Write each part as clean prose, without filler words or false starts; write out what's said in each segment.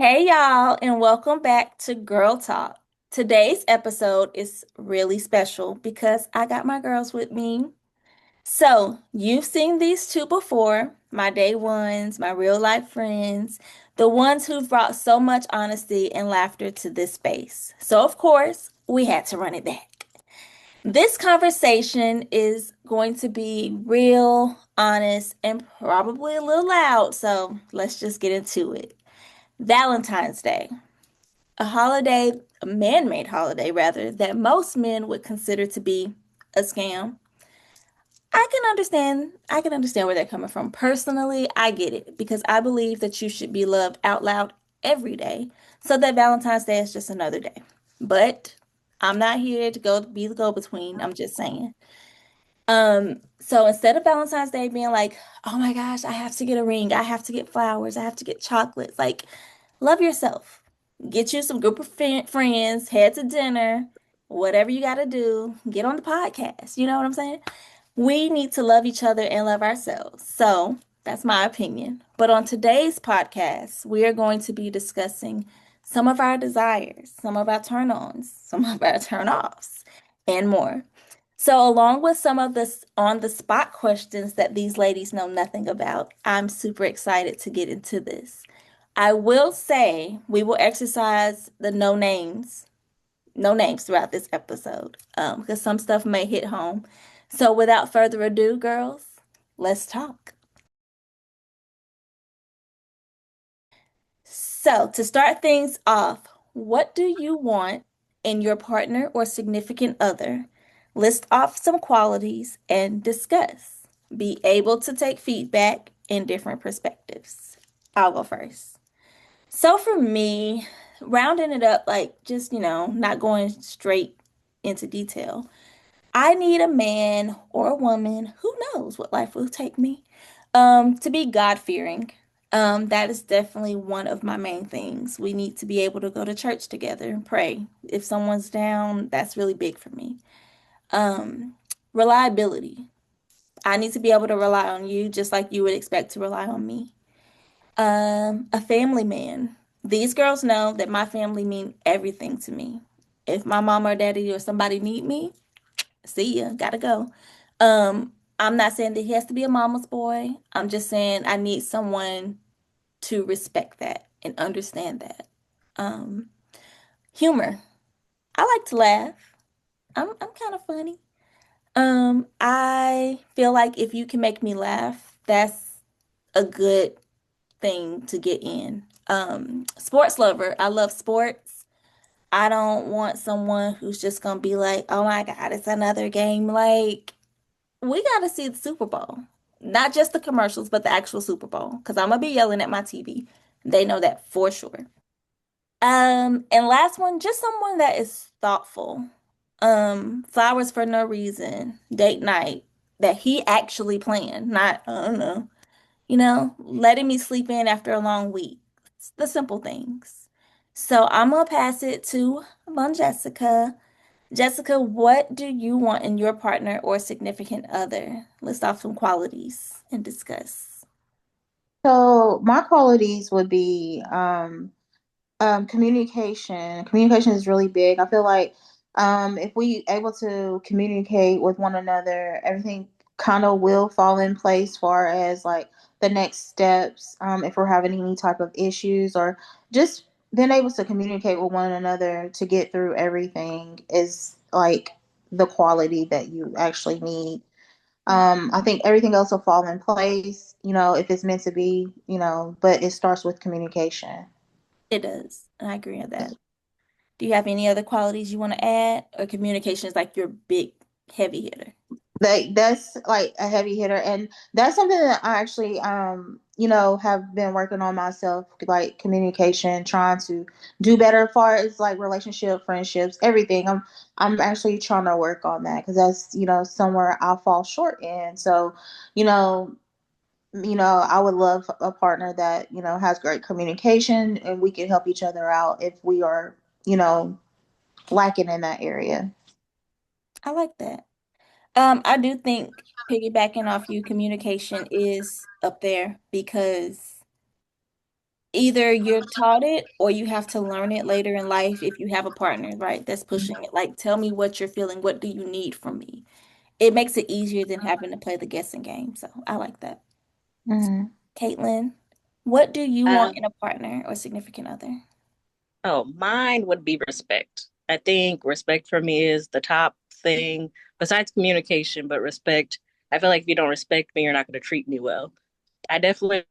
Hey y'all, and welcome back to Girl Talk. Today's episode is really special because I got my girls with me. So, you've seen these two before, my day ones, my real life friends, the ones who've brought so much honesty and laughter to this space. So, of course, we had to run it back. This conversation is going to be real, honest, and probably a little loud. So, let's just get into it. Valentine's Day, a holiday, a man-made holiday rather, that most men would consider to be a scam. I can understand where they're coming from. Personally, I get it because I believe that you should be loved out loud every day. So that Valentine's Day is just another day. But I'm not here to go be the go-between. I'm just saying. So instead of Valentine's Day being like, oh my gosh, I have to get a ring, I have to get flowers, I have to get chocolates, like love yourself. Get you some group of friends, head to dinner, whatever you got to do, get on the podcast. You know what I'm saying? We need to love each other and love ourselves. So that's my opinion. But on today's podcast, we are going to be discussing some of our desires, some of our turn-ons, some of our turn-offs, and more. So, along with some of the on the spot questions that these ladies know nothing about, I'm super excited to get into this. I will say we will exercise the no names throughout this episode, because some stuff may hit home. So, without further ado, girls, let's talk. So, to start things off, what do you want in your partner or significant other? List off some qualities and discuss. Be able to take feedback in different perspectives. I'll go first. So, for me, rounding it up, like just, not going straight into detail, I need a man or a woman, who knows what life will take me, to be God-fearing. That is definitely one of my main things. We need to be able to go to church together and pray. If someone's down, that's really big for me. Um, Reliability. I need to be able to rely on you just like you would expect to rely on me. A family man. These girls know that my family mean everything to me. If my mama or daddy or somebody need me, see ya, gotta go. I'm not saying that he has to be a mama's boy. I'm just saying I need someone to respect that and understand that. Um, Humor. I like to laugh. I'm kind of funny. I feel like if you can make me laugh, that's a good thing to get in. Sports lover. I love sports. I don't want someone who's just gonna be like, "Oh my God, it's another game." Like, we gotta see the Super Bowl. Not just the commercials, but the actual Super Bowl. Because I'm gonna be yelling at my TV. They know that for sure. And last one, just someone that is thoughtful. Flowers for no reason, date night that he actually planned, not, I don't know, letting me sleep in after a long week. It's the simple things. So I'm gonna pass it to Von Jessica. Jessica, what do you want in your partner or significant other? List off some qualities and discuss. So my qualities would be communication. Communication is really big. I feel like if we able to communicate with one another, everything kind of will fall in place far as like the next steps. If we're having any type of issues or just being able to communicate with one another to get through everything is like the quality that you actually need. I think everything else will fall in place, if it's meant to be, but it starts with communication. It does. And I agree with that. Do you have any other qualities you want to add? Or communication is like your big heavy hitter? That's like a heavy hitter, and that's something that I actually have been working on myself, like communication, trying to do better as far as like relationship, friendships, everything. I'm actually trying to work on that because that's somewhere I fall short in. So, you know, I would love a partner that, has great communication and we can help each other out if we are, you know, lacking in that area. I like that. I do think piggybacking off you, communication is up there because either you're taught it or you have to learn it later in life if you have a partner, right? That's pushing it. Like, tell me what you're feeling. What do you need from me? It makes it easier than having to play the guessing game. So I like that. Mhm. Caitlin, what do you want in Um, a partner or significant other? oh, mine would be respect. I think respect for me is the top thing besides communication, but respect. I feel like if you don't respect me, you're not going to treat me well. I definitely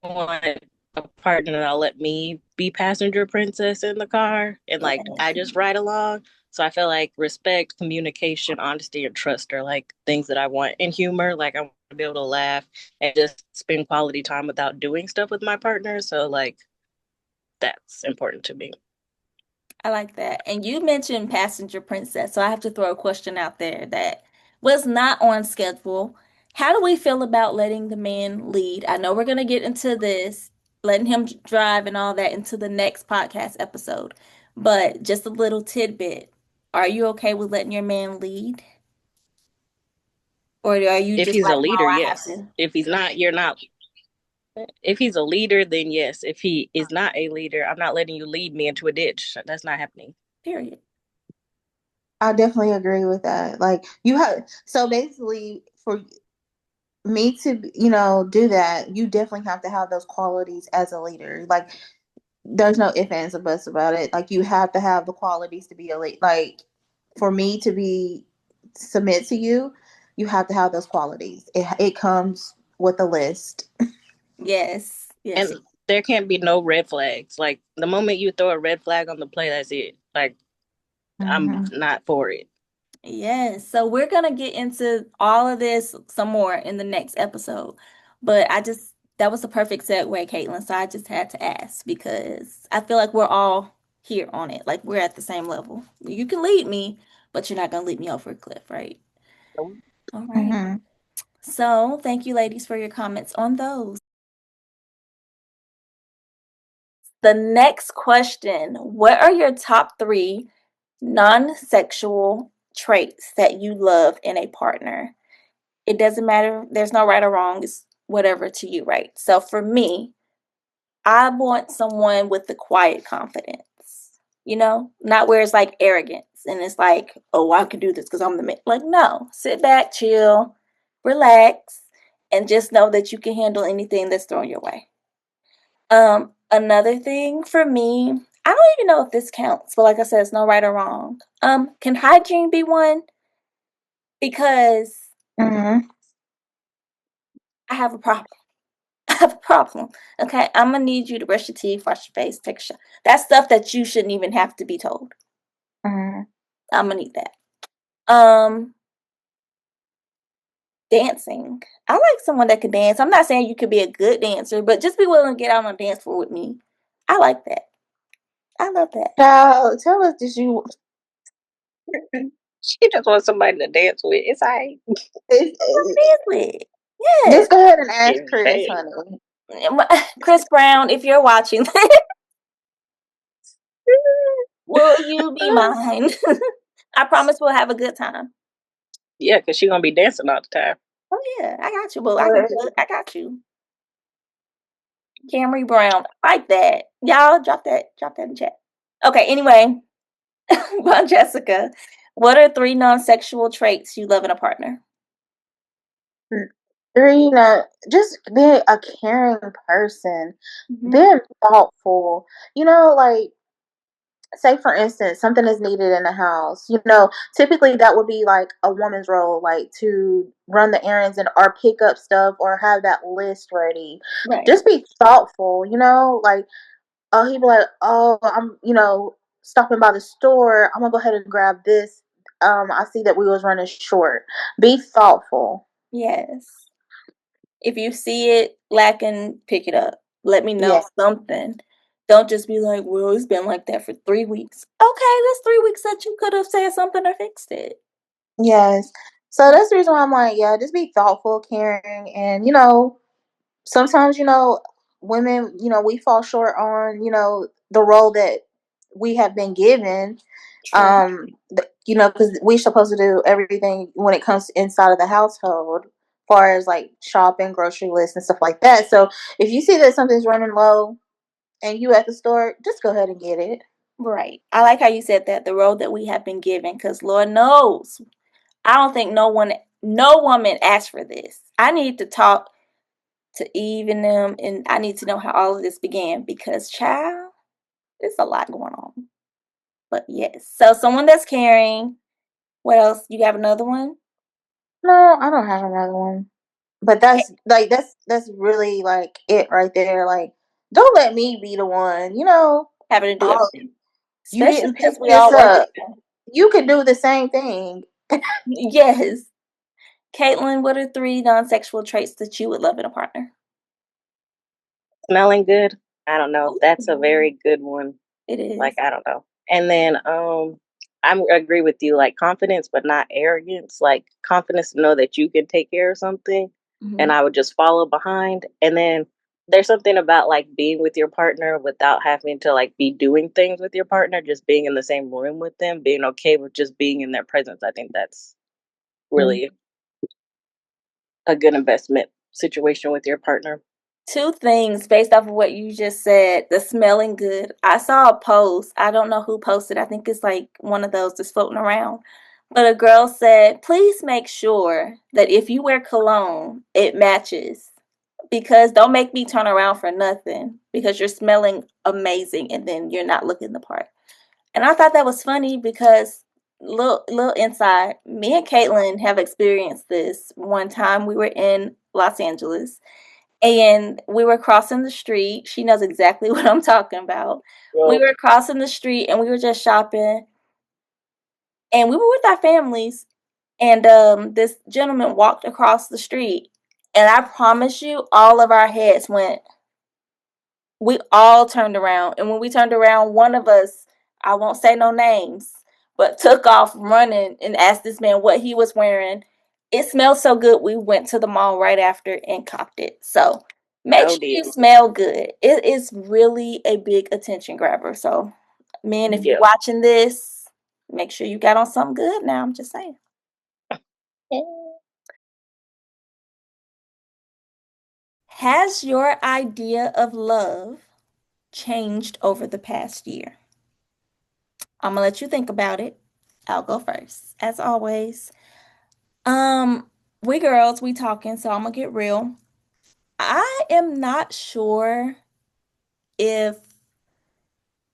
want a partner that'll let me be passenger princess in the car and like I Yes. just ride along. So I feel like respect, communication, honesty, and trust are like things that I want. And humor, like I want to be able to laugh and just spend quality time without doing stuff with my partner. So like that's important to me. I like that. And you mentioned Passenger Princess, so I have to throw a question out there that was not on schedule. How do we feel about letting the man lead? I know we're going to get into this, letting him drive and all that into the next podcast episode, but just a little tidbit. Are you okay with letting your man lead? Or are you If just he's a like, no, leader, I have yes. to? If he's not, you're not. If he's a leader, then yes. If he is not a leader, I'm not letting you lead me into a ditch. That's not happening. Period. I definitely agree with that. Like you have, so basically for me to, do that, you definitely have to have those qualities as a leader. Like there's no ifs, ands, or buts about it. Like you have to have the qualities to be a lead. Like for me to be submit to you, you have to have those qualities. It comes with a list. Yes. Yes. And there can't be no red flags. Like the moment you throw a red flag on the play, that's it. Like I'm Hmm. not for it. Yes, so we're gonna get into all of this some more in the next episode. But that was the perfect segue, Caitlin. So I just had to ask because I feel like we're all here on it. Like we're at the same level. You can lead me, but you're not gonna lead me over a cliff, right? All right. Hmm. So thank you, ladies, for your comments on those. The next question, what are your top three non-sexual traits that you love in a partner? It doesn't matter. There's no right or wrong. It's whatever to you, right? So for me, I want someone with the quiet confidence, not where it's like arrogance and it's like, oh, I can do this because I'm the man. Like, no, sit back, chill, relax, and just know that you can handle anything that's thrown your way. Another thing for me, I don't even know if this counts, but like I said, it's no right or wrong. Can hygiene be one? Because Hmm. I have a problem. I have a problem. Okay, I'm gonna need you to brush your teeth, wash your face, take a shower. That's stuff that you shouldn't even have to be told. Hmm. I'm gonna need that. Um, Dancing. I like someone that can dance. I'm not saying you could be a good dancer, but just be willing to get out on a dance floor with me. I like that. I love that. Child, tell us, did you? She just wants somebody to dance with. It's like Seriously. Yes. Just go ahead and ask Chris, okay. honey. Chris Brown, if you're watching, will you be mine? I promise we'll have a good time. Yeah, because she's gonna be dancing all the time. Oh yeah, I got you, boo. I can do it. I got you. Camry Brown. Like that. Y'all drop that in chat. Okay, anyway, Bon Jessica, what are three non-sexual traits you love in a partner? Three, just being a caring person, Hmm. being thoughtful. Like say for instance, something is needed in the house. Typically that would be like a woman's role, like to run the errands and or pick up stuff or have that list ready. Right. Just be thoughtful. Like he'd be like, oh, I'm stopping by the store. I'm gonna go ahead and grab this. I see that we was running short. Be thoughtful. Yes. If you see it lacking, pick it up. Let me know Yeah. something. Don't just be like, well, it's been like that for 3 weeks. Okay, that's 3 weeks that you could have said something or fixed it. Yes. So that's the reason why I'm like, yeah, just be thoughtful, caring, and sometimes women, we fall short on the role that we have been given. True. Because we're supposed to do everything when it comes to inside of the household, far as like shopping, grocery lists, and stuff like that. So if you see that something's running low, and you at the store, just go ahead and get it. Right. I like how you said that, the road that we have been given, because Lord knows, I don't think no woman asked for this. I need to talk to Eve and them, and I need to know how all of this began because, child, there's a lot going on. But yes, so someone that's caring. What else? You have another one? No, I don't have another one. But that's like that's really like it right there. Like, don't let me be the one. Having to do Oh, everything, you especially didn't pick because we this all work up. together. You can do the same thing. Yes. Caitlin, what are three non-sexual traits that you would love in a partner? Smelling good. I don't know. That's a Ooh, very good one. it Like, is. I don't know. And then I agree with you, like confidence, but not arrogance. Like confidence to know that you can take care of something, and Mhm. I would just follow behind. And then there's something about like being with your partner without having to like be doing things with your partner, just being in the same room with them, being okay with just being in their presence. I think that's Mm. really a good investment situation with your partner. Two things based off of what you just said. The smelling good. I saw a post. I don't know who posted. I think it's like one of those that's floating around. But a girl said, please make sure that if you wear cologne, it matches. Because don't make me turn around for nothing because you're smelling amazing and then you're not looking the part. And I thought that was funny because little inside, me and Caitlin have experienced this one time. We were in Los Angeles and we were crossing the street. She knows exactly what I'm talking about. We Well, were crossing the street and we were just shopping, and we were with our families. And this gentleman walked across the street, and I promise you, all of our heads went. We all turned around, and when we turned around, one of us, I won't say no names, but took off running and asked this man what he was wearing. It smelled so good, we went to the mall right after and copped it. So make oh sure dear. you smell good. It is really a big attention grabber. So, men, if you're Yeah. watching this, make sure you got on something good now. I'm just saying. Has your idea of love changed over the past year? I'm gonna let you think about it. I'll go first, as always. Um, we girls, we talking, so I'm gonna get real. I am not sure if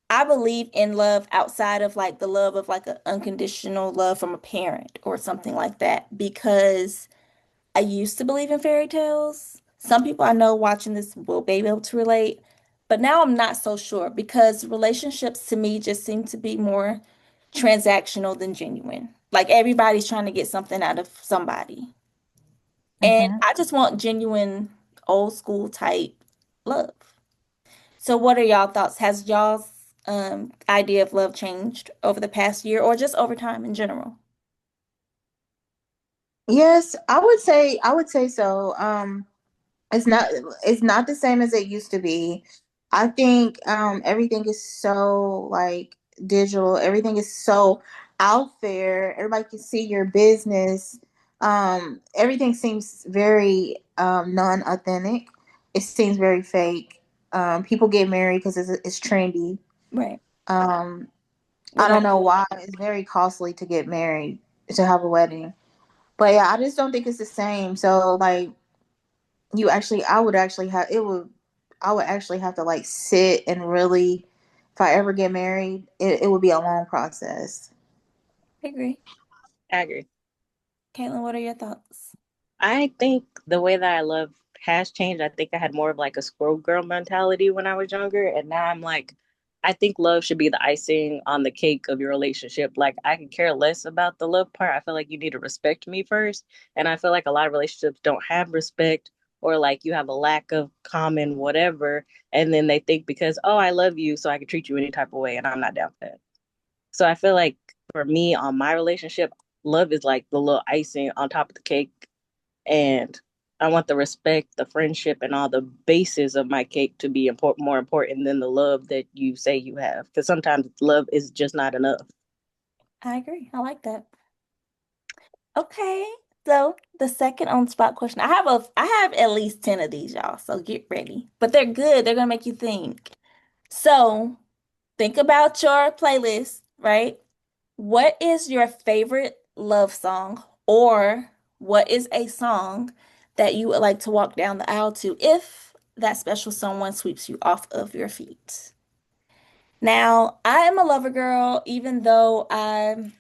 I believe in love outside of like the love of like an unconditional love from a parent or something like that because I used to believe in fairy tales. Some people I know watching this will be able to relate, but now I'm not so sure because relationships to me just seem to be more transactional than genuine. Like everybody's trying to get something out of somebody. And Mhm. I just want genuine old school type love. So what are y'all thoughts? Has y'all's idea of love changed over the past year or just over time in general? Yes, I would say so. It's not it's not the same as it used to be. I think everything is so like digital. Everything is so out there. Everybody can see your business. Everything seems very non-authentic. It seems very fake. People get married because it's trendy. Right. Um, We're I don't gonna know do why it's very costly to get married, to have a wedding. But yeah, I just don't think it's the same. So like I would actually have it would I would actually have to like sit and really, if I ever get married, it would be a long process. I agree. I agree. Caitlin, what are your thoughts? I think the way that I love has changed. I think I had more of like a squirrel girl mentality when I was younger, and now I'm like, I think love should be the icing on the cake of your relationship. Like, I can care less about the love part. I feel like you need to respect me first, and I feel like a lot of relationships don't have respect, or like you have a lack of common whatever, and then they think because oh I love you, so I can treat you any type of way, and I'm not down for that. So I feel like for me on my relationship, love is like the little icing on top of the cake, and I want the respect, the friendship, and all the bases of my cake to be more important than the love that you say you have. Because sometimes love is just not enough. I agree. I like that. Okay. So the second on spot question, I have at least 10 of these, y'all. So get ready. But they're good. They're gonna make you think. So think about your playlist, right? What is your favorite love song, or what is a song that you would like to walk down the aisle to if that special someone sweeps you off of your feet? Now, I am a lover girl, even though I'm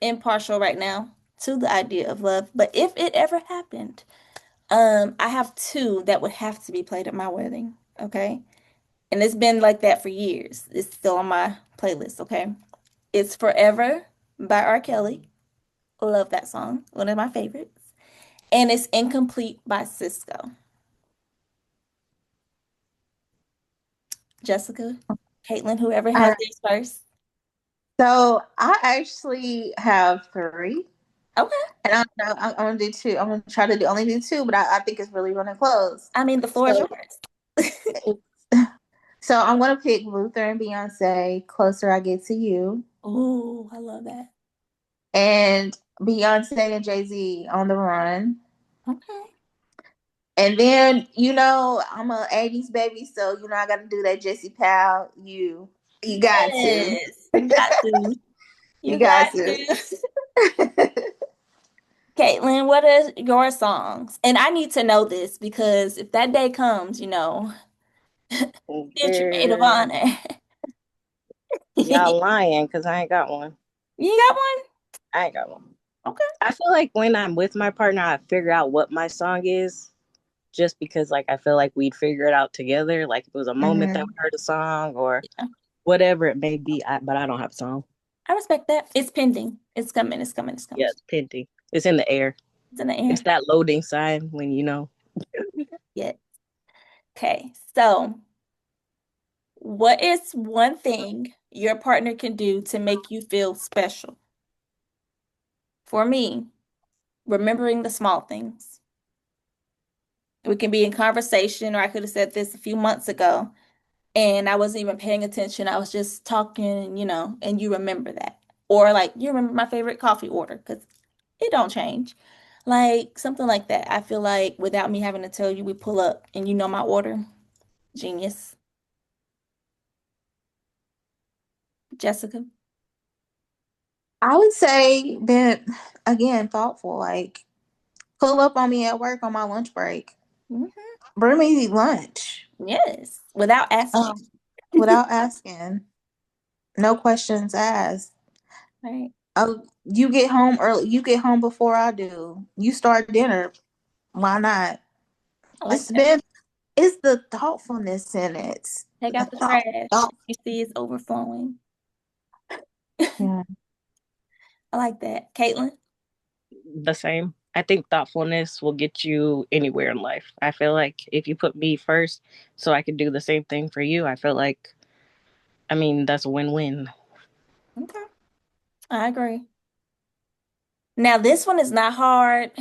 impartial right now to the idea of love. But if it ever happened, I have two that would have to be played at my wedding, okay? And it's been like that for years. It's still on my playlist, okay? It's Forever by R. Kelly. Love that song. One of my favorites. And it's Incomplete by Cisco. Jessica, Caitlin, whoever has Uh, these first. so I actually have three, Okay. and I'm gonna do two. I'm gonna try to do only do two, but I think it's really running close. I mean, the floor is So, yours. so I'm gonna pick Luther and Beyonce. Closer I get to you, Oh, I love that. and Beyonce and Jay-Z on the run. Okay. And then, I'm a 80s baby, so I gotta do that Jesse Powell. You got to. Yes, you got to. You You got got to. to. Caitlin, what are your songs? And I need to know this because if that day comes, future maid of Girl, honor. y'all You lying because I ain't got one. got one? I ain't got one. Okay. I feel like when I'm with my partner, I figure out what my song is just because, like, I feel like we'd figure it out together. Like, if it was a moment that Hmm. we heard a song or Yeah, whatever it may be, but I don't have a song. I respect that. It's pending. It's coming. It's coming. It's Yeah, coming. it's pending. It's in the air. It's in the It's air. that loading sign when Yeah. Okay. So, what is one thing your partner can do to make you feel special? For me, remembering the small things. We can be in conversation, or I could have said this a few months ago, and I wasn't even paying attention. I was just talking, and you remember that. Or like you remember my favorite coffee order because it don't change. Like something like that. I feel like without me having to tell you, we pull up and you know my order. Genius. Jessica. I would say that again, thoughtful. Like pull up on me at work on my lunch break. Hmm. Bring me lunch. Yes. Without asking. Um, without asking. No questions asked. Right. You get home early. You get home before I do. You start dinner. Why not? I like It's that. been it's the thoughtfulness in it. Take The out the thought, trash. thought. You see it's overflowing. Yeah. I like that. Caitlin? the same. I think thoughtfulness will get you anywhere in life. I feel like if you put me first so I can do the same thing for you, I feel like, I mean, that's a win-win. Okay. I agree. Now, this one is not hard.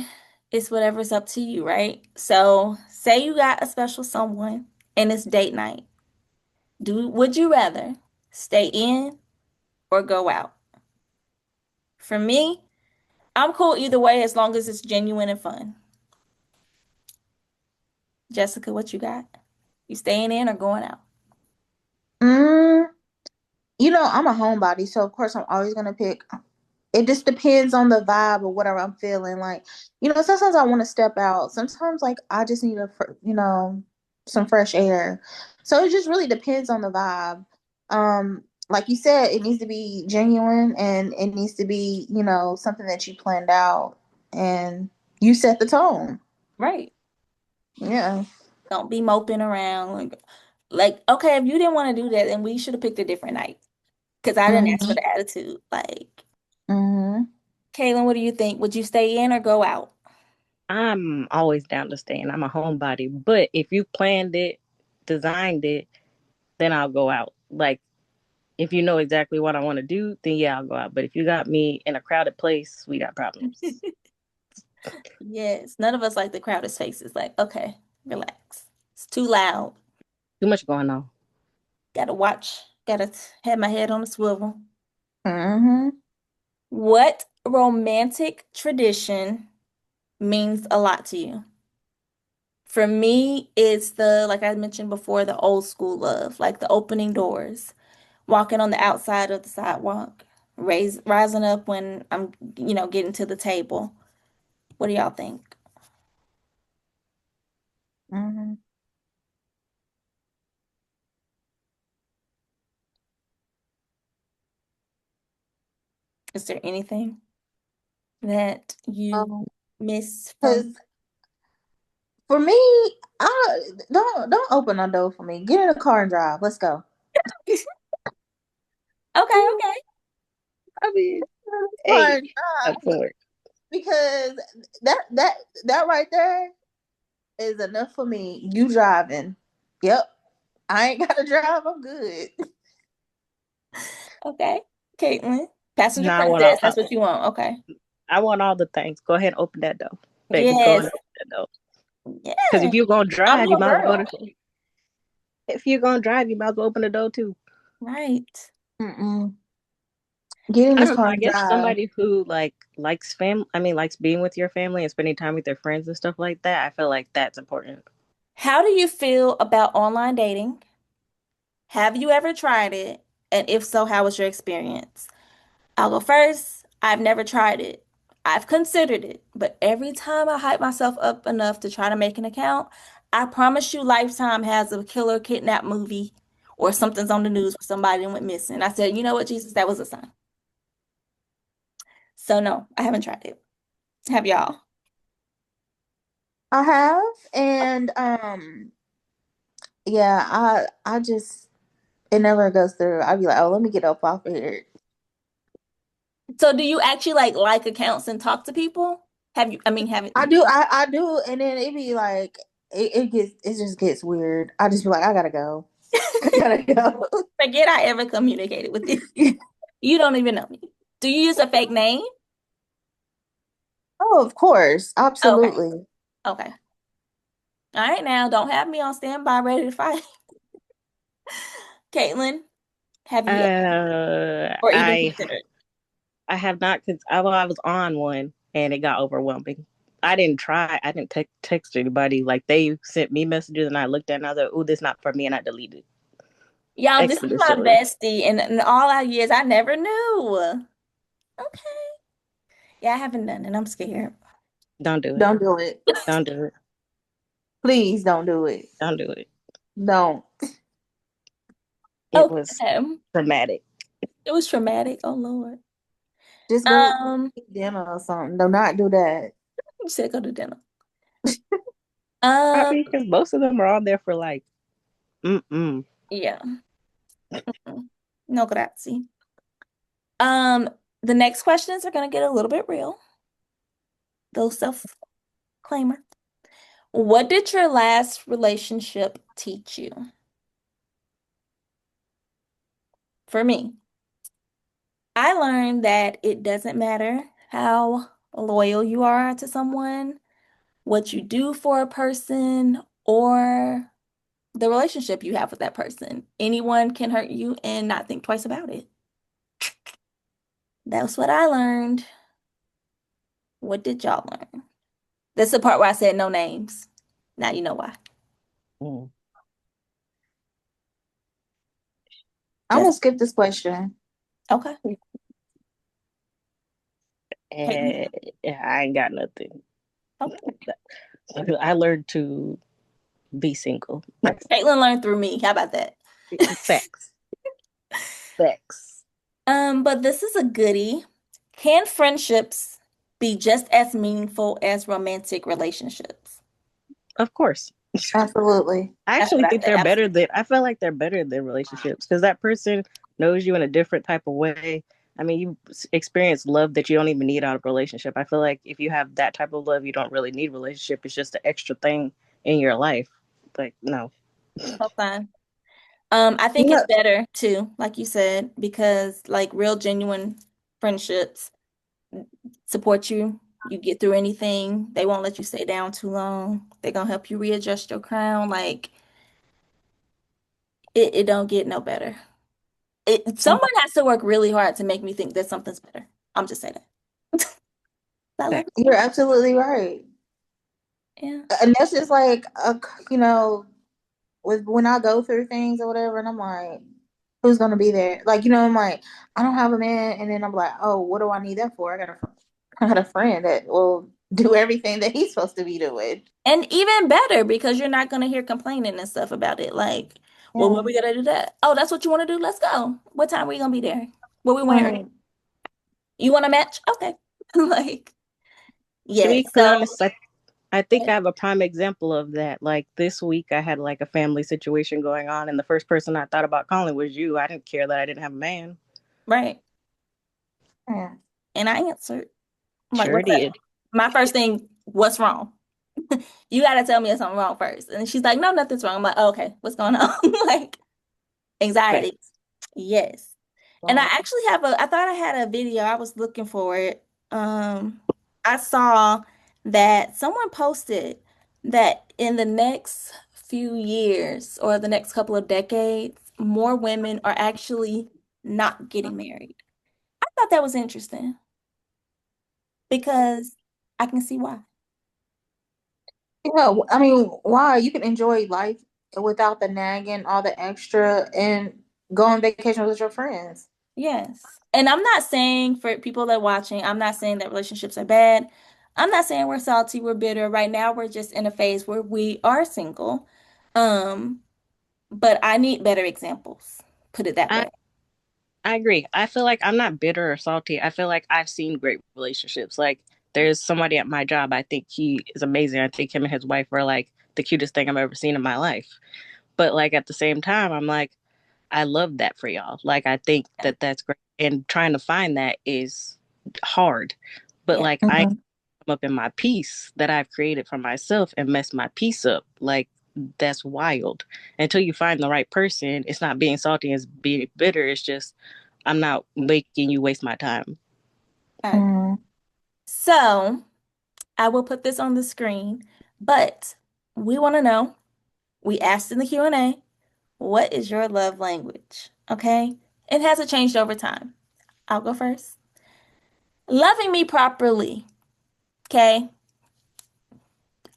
It's whatever's up to you, right? So, say you got a special someone and it's date night. Would you rather stay in or go out? For me, I'm cool either way as long as it's genuine and fun. Jessica, what you got? You staying in or going out? Mm, I'm a homebody, so of course I'm always gonna pick. It just depends on the vibe or whatever I'm feeling. Like, sometimes I want to step out. Sometimes, like, I just need some fresh air. So it just really depends on the vibe. Like you said, it needs to be genuine and it needs to be, something that you planned out and you set the tone. Right. Yeah. Don't be moping around. Okay, if you didn't want to do that, then we should have picked a different night. Because I didn't ask for Hmm. the attitude. Like, Hmm. Kaylin, what do you think? Would you stay in or go out? I'm always down to stay in. I'm a homebody. But if you planned it, designed it, then I'll go out. Like, if you know exactly what I want to do, then yeah, I'll go out. But if you got me in a crowded place, we got problems. Yes, none of us like the crowded spaces. Like, okay, relax. It's too loud. Too much going on. Gotta watch. Gotta have my head on a swivel. Hmm. What romantic tradition means a lot to you? For me, it's like I mentioned before, the old school love, like the opening doors, walking on the outside of the sidewalk, rising up when I'm, getting to the table. What do y'all think? Mhm. Is there anything that you Um, miss from? because for me, I don't open the door for me. Get in the car and drive. Let's go. Okay, okay. I mean, Car hey, and drive of course. because that that that right there is enough for me. You driving? Yep. I ain't got to drive. I'm good. Okay. Caitlin, passenger Now I want all, princess, that's what you want. Okay. I want all the things. Go ahead and open that door, baby. Go ahead Yes. and open that door. Because Yeah. if you're gonna I'm drive, you your might as well girl. go to. If you're gonna drive, you might as well open the door too. Right. Mm-mm. Get in I this don't know. car I and guess drive. somebody who likes fam. I mean, likes being with your family and spending time with their friends and stuff like that. I feel like that's important. How do you feel about online dating? Have you ever tried it? And if so, how was your experience? I'll go first. I've never tried it. I've considered it, but every time I hype myself up enough to try to make an account, I promise you Lifetime has a killer kidnap movie or something's on the news where somebody went missing. I said, you know what, Jesus, that was a sign. So no, I haven't tried it. Have y'all? I have, and yeah, I just it never goes through. I'd be like, oh, let me get up off of here. So do you actually like accounts and talk to people? Have you, I mean, haven't I you? do, I do, and then it be like it just gets weird. I just be like, I gotta go. I gotta go. Forget I ever communicated with you. You don't even know me. Do you use a fake name? Oh, of course, Okay. absolutely. Okay. All right, now don't have me on standby ready to fight. Caitlin, have you or even I considered? I have not because I was on one and it got overwhelming. I didn't try. I didn't text anybody. Like they sent me messages and I looked at it and I was like, "Oh, this not for me," and I deleted Y'all, this is my expeditiously. bestie, and in all our years, I never knew. Okay. Yeah, I haven't done it. I'm scared. Don't do it. Don't do it. Don't do it. Please don't do it. Don't do it. Don't. It was Okay. traumatic. It was traumatic. Oh Lord. Just go Um, eat dinner or something. Do not do that. you said go to dinner. I Um, mean, because most of them are on there for like, mm-mm. yeah. No grazie. Um, the next questions are gonna get a little bit real. Those self-claimer. What did your last relationship teach you? For me, I learned that it doesn't matter how loyal you are to someone, what you do for a person, or the relationship you have with that person. Anyone can hurt you and not think twice about it. That's what I learned. What did y'all learn? That's the part where I said no names. Now you know why. Mm. I'm gonna Just skip this question. okay. Caitlin, And yeah, I ain't got nothing. okay. I learned to be single. Caitlin learned through me. How about that? Facts. Facts. But this is a goodie. Can friendships be just as meaningful as romantic relationships? Of course. Absolutely. I That's actually what I think said. they're better Absolutely. than I feel like they're better than relationships because that person knows you in a different type of way. I mean, you experience love that you don't even need out of a relationship. I feel like if you have that type of love, you don't really need a relationship. It's just an extra thing in your life. Like, no. Okay. I You think it's know, better too, like you said, because like real genuine friendships support you. You get through anything. They won't let you stay down too long. They're gonna help you readjust your crown. Like it don't get no better. Someone has to work really hard to make me think that something's better. I'm just saying that. I love it. you're absolutely right. Yeah. And that's just like you know, with when I go through things or whatever, and I'm like, who's gonna be there? Like, I'm like, I don't have a man, and then I'm like, oh, what do I need that for? I got a friend that will do everything that he's supposed to be doing. And even better because you're not gonna hear complaining and stuff about it. Like, well, Yeah. when we gotta do that? Oh, that's what you want to do? Let's go. What time are we gonna be there? What we wearing? Mm. You want a match? Okay. Like, To yeah. be So, honest, I think I have a prime example of that. Like this week, I had like a family situation going on, and the first person I thought about calling was you. I didn't care that I didn't have a man. right. Yeah. And I answered. I'm like, Sure what's up? did. My first thing, what's wrong? You gotta tell me if something wrong first. And she's like, no, nothing's wrong. I'm like, oh, okay, what's going on? Like, anxiety. Facts. Yes. And I Right. actually I thought I had a video. I was looking for it. I saw that someone posted that in the next few years or the next couple of decades, more women are actually not getting married. I thought that was interesting because I can see why. Yeah, I mean, why? You can enjoy life without the nagging, all the extra, and go on vacation with your friends. Yes. And I'm not saying for people that are watching, I'm not saying that relationships are bad. I'm not saying we're salty, we're bitter. Right now, we're just in a phase where we are single. Um, but I need better examples. Put it that I way. I agree. I feel like I'm not bitter or salty. I feel like I've seen great relationships. Like there's somebody at my job. I think he is amazing. I think him and his wife are like the cutest thing I've ever seen in my life. But like at the same time, I'm like, I love that for y'all. Like I think Yeah. that that's great. And trying to find that is hard. But Yeah. like I Mhm. come up in my peace that I've created for myself and mess my peace up. Like that's wild. Until you find the right person, it's not being salty, it's being bitter. It's just I'm not making you waste my time. All right. Mhm. So I will put this on the screen, but we want to know, we asked in the Q&A, what is your love language? Okay. It hasn't changed over time. I'll go first. Loving me properly. Okay.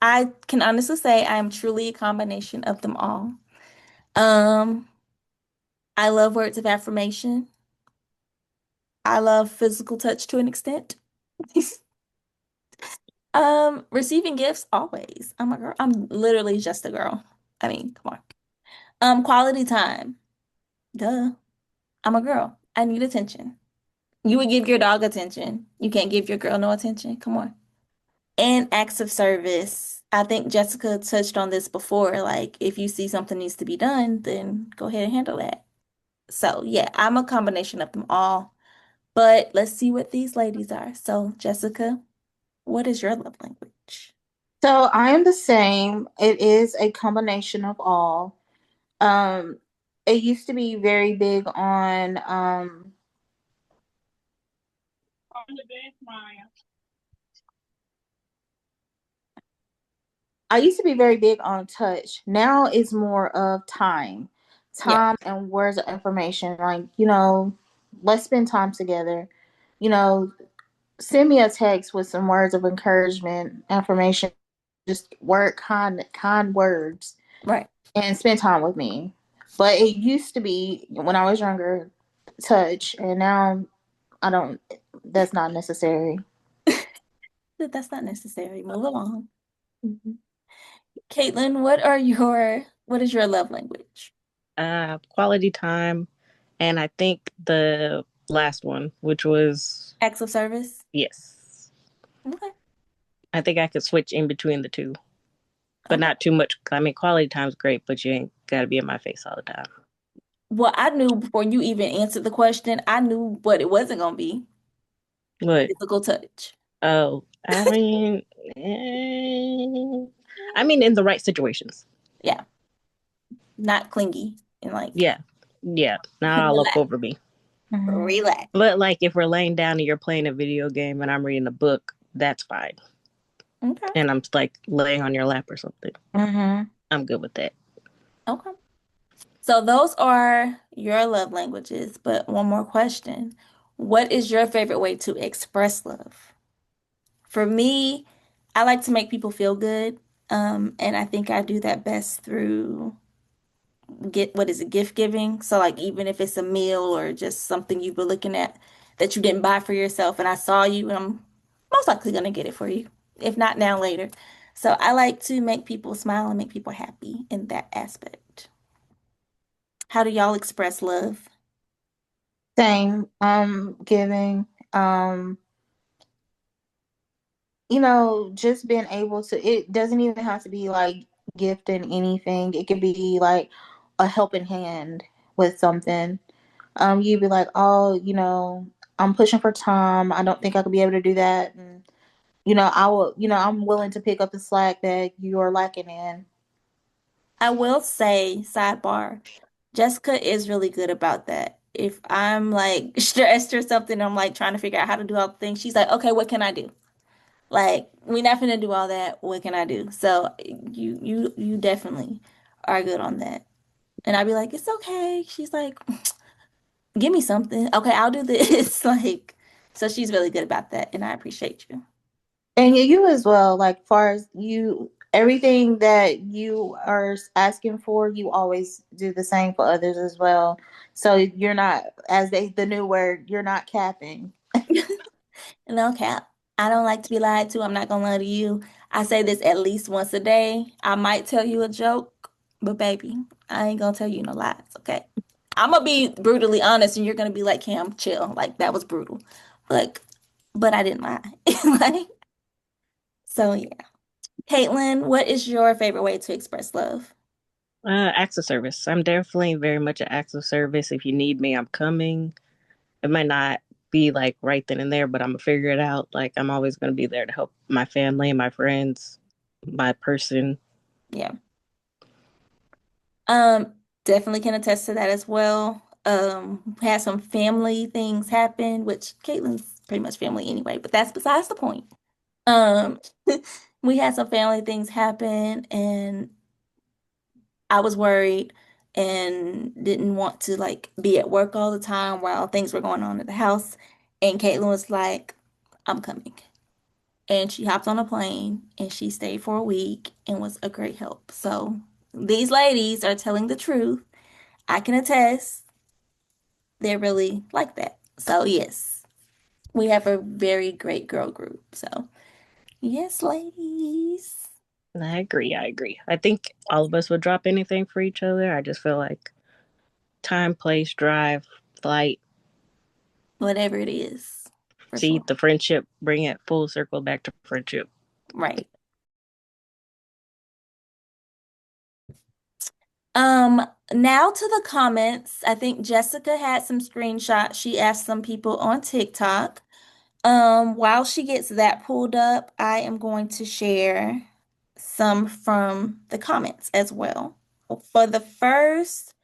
I can honestly say I am truly a combination of them all. Um, I love words of affirmation. I love physical touch to an extent. Receiving gifts always. I'm a girl. I'm literally just a girl. I mean, come on. Quality time. Duh. I'm a girl. I need attention. You would give your dog attention. You can't give your girl no attention. Come on. And acts of service. I think Jessica touched on this before. Like, if you see something needs to be done, then go ahead and handle that. So, yeah, I'm a combination of them all. But let's see what these ladies are. So, Jessica, what is your love language? So I am the same. It is a combination of all. Um, it used to be very big on I used to be very big on touch. Now it's more of time. Yeah, Time and words of information. Like, let's spend time together. You know, send me a text with some words of encouragement, information, just kind words, right. and spend time with me. But it used to be when I was younger, touch, and now I don't. That's not necessary. That's not necessary. Move along. Mhm. Caitlin, what is your love language? Quality time, and I think the last one, which was Acts of service? yes. Okay. I think I could switch in between the two, but Okay. not too much. I mean, quality time's great, but you ain't got to be in my face all the time. Well, I knew before you even answered the question, I knew what it wasn't going to be. But Physical touch. oh, I mean, eh, I mean, in the right situations. Yeah, not clingy and like Yeah, yeah, not all up relax. over me. Mhm. Relax. But like, if we're laying down and you're playing a video game and I'm reading a book, that's fine. Okay. And I'm like laying on your lap or something. Mhm. I'm good with that. Okay. So those are your love languages, but one more question. What is your favorite way to express love? For me, I like to make people feel good. And I think I do that best through gift giving. So like even if it's a meal or just something you were looking at that you didn't buy for yourself and I saw you and I'm most likely gonna get it for you. If not now, later. So I like to make people smile and make people happy in that aspect. How do y'all express love? Same. Giving. Just being able to, it doesn't even have to be like gifting anything. It could be like a helping hand with something. You'd be like, oh, I'm pushing for time. I don't think I could be able to do that. And, I will, I'm willing to pick up the slack that you are lacking in. I will say, sidebar, Jessica is really good about that. If I'm like stressed or something, I'm like trying to figure out how to do all the things. She's like, okay, what can I do? Like, we're not gonna do all that. What can I do? So you definitely are good on that. And I'd be like, it's okay. She's like, give me something. Okay, I'll do this. Like, so she's really good about that, and I appreciate you. And you as well, like far as you, everything that you are asking for, you always do the same for others as well. So you're not, as the new word, you're not capping. No cap. I don't like to be lied to. I'm not gonna lie to you. I say this at least once a day. I might tell you a joke, but baby, I ain't gonna tell you no lies, okay? I'm gonna be brutally honest, and you're gonna be like, Cam, chill. Like that was brutal. Like, but I didn't lie. Like, so yeah. Caitlin, what is your favorite way to express love? Acts of service. I'm definitely very much an acts of service. If you need me, I'm coming. It might not be like right then and there, but I'm gonna figure it out. Like I'm always gonna be there to help my family, my friends, my person. Yeah. Um, Definitely can attest to that as well. Had some family things happen, which Caitlin's pretty much family anyway, but that's besides the point. Um, we had some family things happen, and I was worried and didn't want to like be at work all the time while things were going on at the house. And Caitlin was like, I'm coming. And she hopped on a plane and she stayed for a week and was a great help. So these ladies are telling the truth. I can attest they're really like that. So yes, we have a very great girl group. So yes, ladies. I agree. I agree. I think all of us would drop anything for each other. I just feel like time, place, drive, flight, Whatever it is, for see sure. the friendship, bring it full circle back to friendship. Right. Now to the comments. I think Jessica had some screenshots. She asked some people on TikTok. While she gets that pulled up, I am going to share some from the comments as well. For the first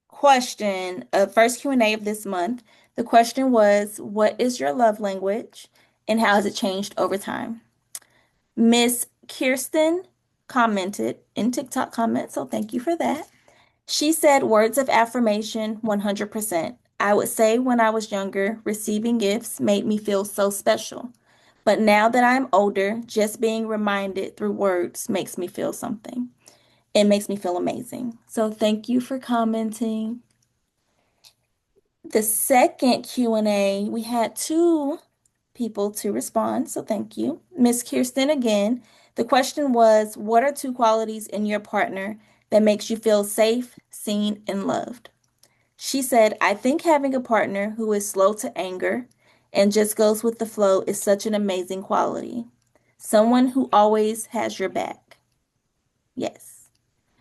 question, first Q&A of this month, the question was, what is your love language and how has it changed over time? Miss Kirsten commented in TikTok comments, so thank you for that. She said words of affirmation 100%. I would say when I was younger, receiving gifts made me feel so special. But now that I'm older, just being reminded through words makes me feel something. It makes me feel amazing. So thank you for commenting. The second Q&A, we had two people to respond, so thank you. Miss Kirsten again. The question was, what are two qualities in your partner that makes you feel safe, seen, and loved? She said, I think having a partner who is slow to anger and just goes with the flow is such an amazing quality. Someone who always has your back. Yes,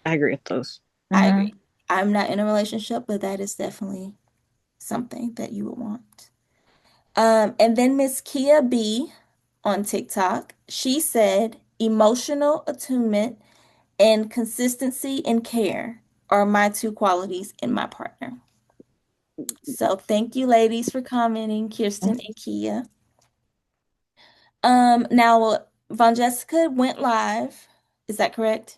I agree with those. I Hmm. agree. I'm not in a relationship, but that is definitely something that you would want. And then Miss Kia B on TikTok, she said, emotional attunement and consistency and care are my two qualities in my partner. So thank you, ladies, for commenting, Kirsten and Kia. Now Von Jessica went live. Is that correct?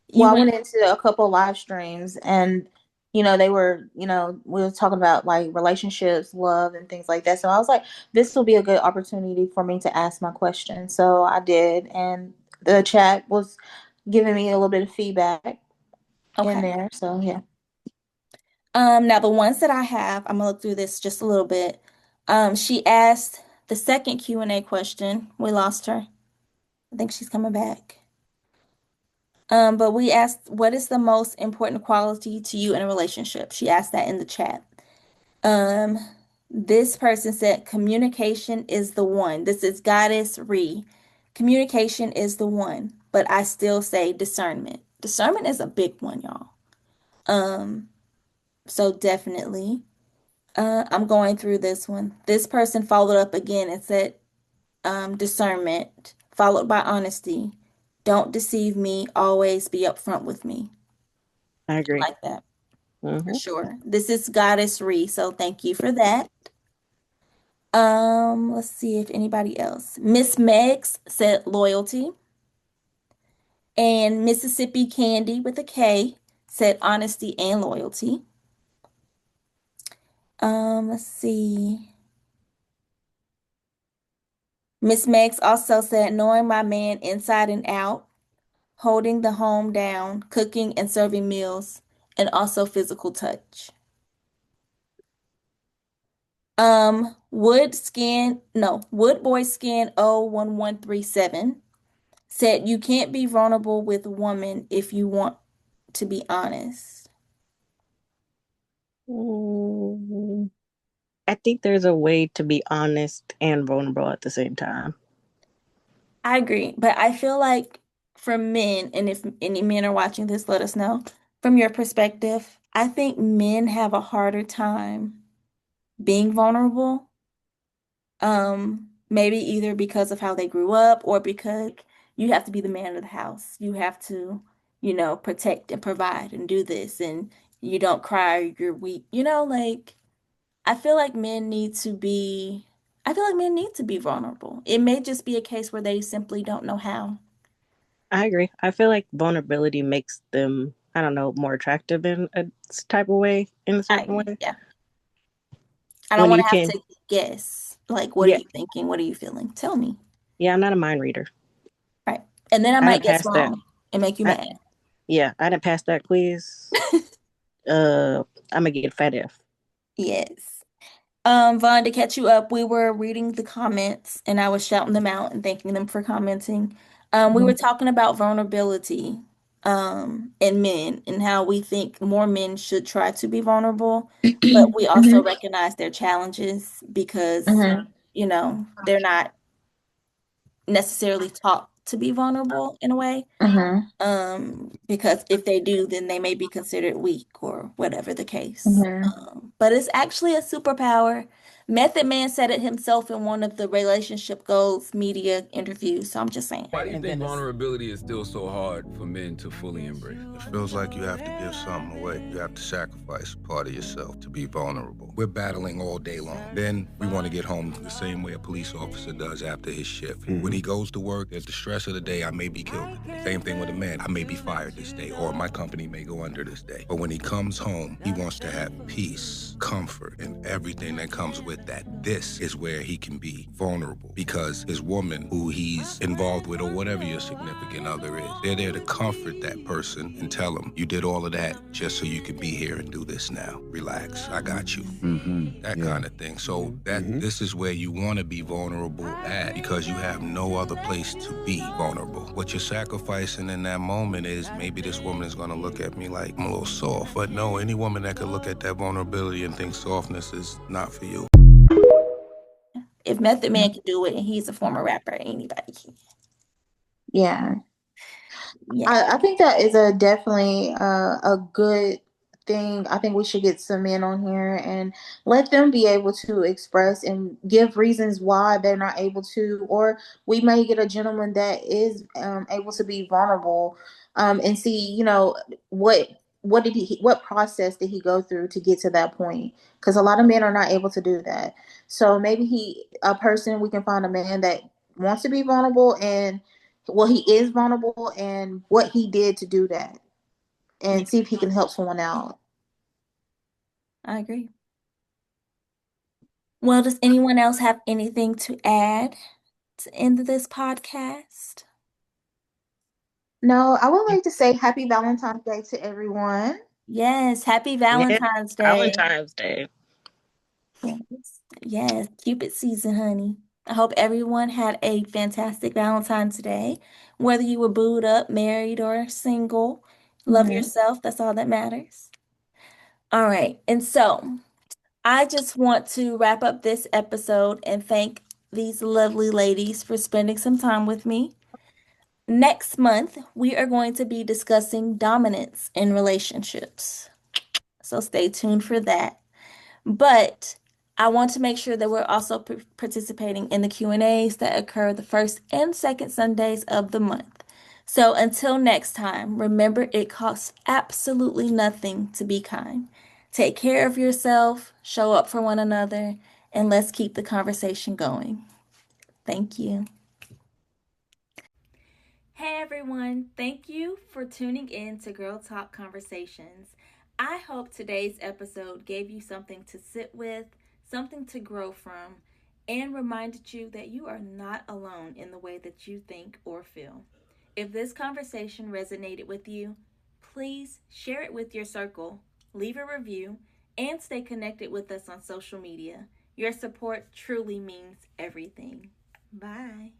You Well, I went, went into a couple live streams and they were, we were talking about like relationships, love and things like that. So I was like, this will be a good opportunity for me to ask my question. So I did, and the chat was giving me a little bit of feedback in Okay. there. So yeah. Now the ones that I have, I'm gonna look through this just a little bit. She asked the second Q&A question. We lost her. I think she's coming back. But we asked, what is the most important quality to you in a relationship? She asked that in the chat. Um, this person said communication is the one. This is Goddess Ree. Communication is the one, but I still say discernment. Discernment is a big one, y'all. Um, so definitely. I'm going through this one. This person followed up again and said, discernment, followed by honesty. Don't deceive me. Always be upfront with me. I I agree. like that for Hmm. sure. This is Goddess Ree, so thank you for that. Let's see if anybody else. Miss Megs said loyalty, and Mississippi Candy with a K said honesty and loyalty. Let's see. Miss Megs also said knowing my man inside and out, holding the home down, cooking and serving meals, and also physical touch. Wood Boy Skin 01137 said you can't be vulnerable with a woman if you want to be honest. Mm, I think there's a way to be honest and vulnerable at the same time. I agree, but I feel like for men, and if any men are watching this, let us know from your perspective. I think men have a harder time being vulnerable. Maybe either because of how they grew up or because you have to be the man of the house. You have to, protect and provide and do this, and you don't cry, you're weak. Like I feel like men need to be, I feel like men need to be vulnerable. It may just be a case where they simply don't know how. I agree. I feel like vulnerability makes them, I don't know, more attractive in a type of way, in a I certain agree. way. Yeah. I don't When want you to have can, to guess. Like, what are yeah, you thinking? What are you feeling? Tell me. yeah, I'm not a mind reader. Right. And then I I might didn't guess pass that. wrong and make you I, mad. yeah, I didn't pass that quiz. I'm gonna get fat F. Yes. Vaughn, to catch you up, we were reading the comments and I was shouting them out and thanking them for commenting. We were Mhm. talking about vulnerability, in men and how we think more men should try to be vulnerable, but we also Mhm. recognize their challenges because, Mhm. they're not necessarily taught to be vulnerable in a way. Mhm. Because if they do, then they may be considered weak or whatever the case. Mhm. But it's actually a superpower. Method Man said it himself in one of the Relationship Goals media interviews. So I'm just saying. Why do you think vulnerability is still so hard for men to fully embrace? It feels like you have to give something away. You have to sacrifice part of yourself to be vulnerable. We're battling all day long. Then we want to get home the same way a police officer does after his shift. When he goes to work, at the stress of the day, I may be killed today. Same thing with a man. I may be fired this day, or my company may go under this day. But when he comes home, he wants to have peace, comfort, and everything that comes with that. This is where he can be vulnerable because his woman, who he's involved with, or whatever your significant other is, they're there to comfort that person and tell them, you did all of that just so you can be here and do this now. Relax, I got you. That kind of thing. So this is where you want to be vulnerable at because you have no other place to be vulnerable. What you're sacrificing in that moment is maybe this woman is going to look at me like I'm a little soft. But no, any woman that could look at that vulnerability and think softness is not for you. If Method Man can do it and he's a former rapper, anybody can. Yeah. Yeah, I think that is a definitely a good thing. I think we should get some men on here and let them be able to express and give reasons why they're not able to, or we may get a gentleman that is able to be vulnerable, and see, what process did he go through to get to that point? Because a lot of men are not able to do that. So maybe a person, we can find a man that wants to be vulnerable and he is vulnerable and what he did to do that yeah, and see if he can help someone out. I agree. Well, does anyone else have anything to add to end this podcast? No, I would like to say happy Valentine's Day to everyone. Yes, happy Yeah, Valentine's Day. Valentine's Day. Yes, yes, Cupid season, honey. I hope everyone had a fantastic Valentine's Day. Whether you were booed up, married, or single, love Mhm. yourself. That's all that matters. All right. And so I just want to wrap up this episode and thank these lovely ladies for spending some time with me. Next month, we are going to be discussing dominance in relationships. So stay tuned for that. But I want to make sure that we're also participating in the Q&As that occur the first and second Sundays of the month. So until next time, remember it costs absolutely nothing to be kind. Take care of yourself, show up for one another, and let's keep the conversation going. Thank you. Hey everyone, thank you for tuning in to Girl Talk Conversations. I hope today's episode gave you something to sit with, something to grow from, and reminded you that you are not alone in the way that you think or feel. If this conversation resonated with you, please share it with your circle, leave a review, and stay connected with us on social media. Your support truly means everything. Bye.